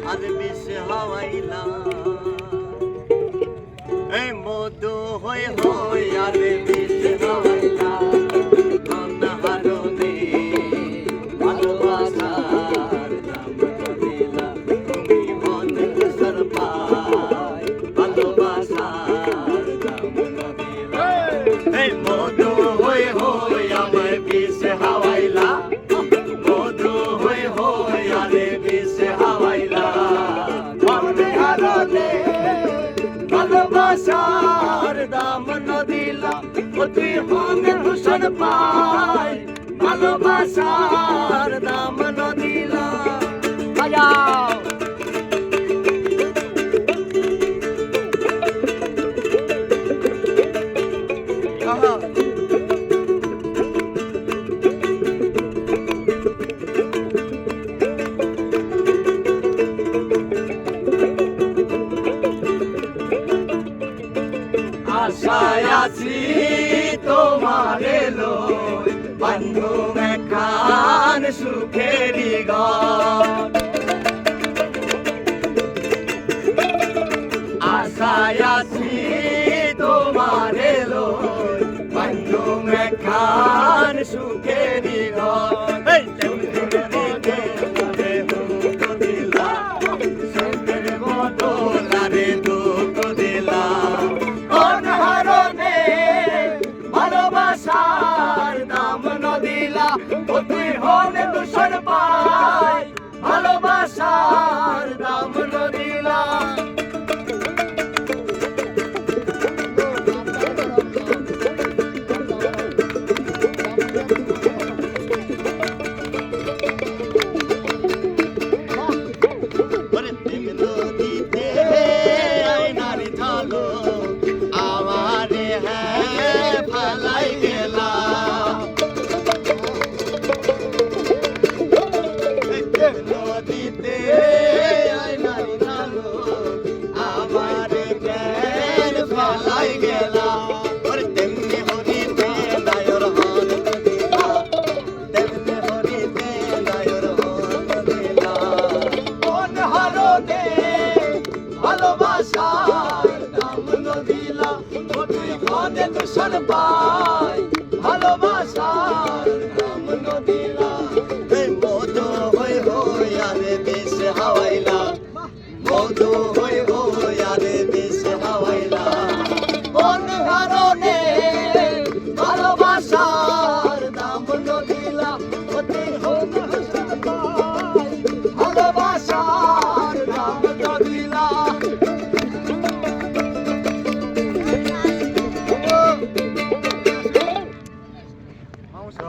আর বিষ হাওয়াইলা এই মধু হয়ে হয়ে আর বিষ হাওয়াইলা অনাহারণে ভালোবাসার দাম দিলা তুমি মন সর পায় ভালোবাসার দাম দিলা এই মধু হয়ে হয়ে আমার বিষ হাওয়াইলা মধু হয়ে হয়ে আর বিষ হাওয়াইলা অনাহারণে ভালোবাসার দাম দিলা তুই মনে ভূষণ পায় ভালোবাসার দাম দিলা বাজাও আশায় আছি তোমার এলো বন্ধু মেখান সুখেরি গান আশায় আছি তোমার এলো বন্ধু মেখান সুখেরি গান ভালোবাসার দাম দিলা তুই হলে দূষণ পায় ভালোবাসার দাম দিলা নদীতে আমার প্রেম ফেলাই গেলা তেমনি হরিতে দায়র হন দিলা তেমনি হরিতে দায়র হন দিলা কোন হরনে ভালোবাসার দাম দিলা তুই মনে দূষণ পায় ভালোবাসার দাম দিলা মধু হয়ে হয়ে আর বিষ হাওয়াইলা মধু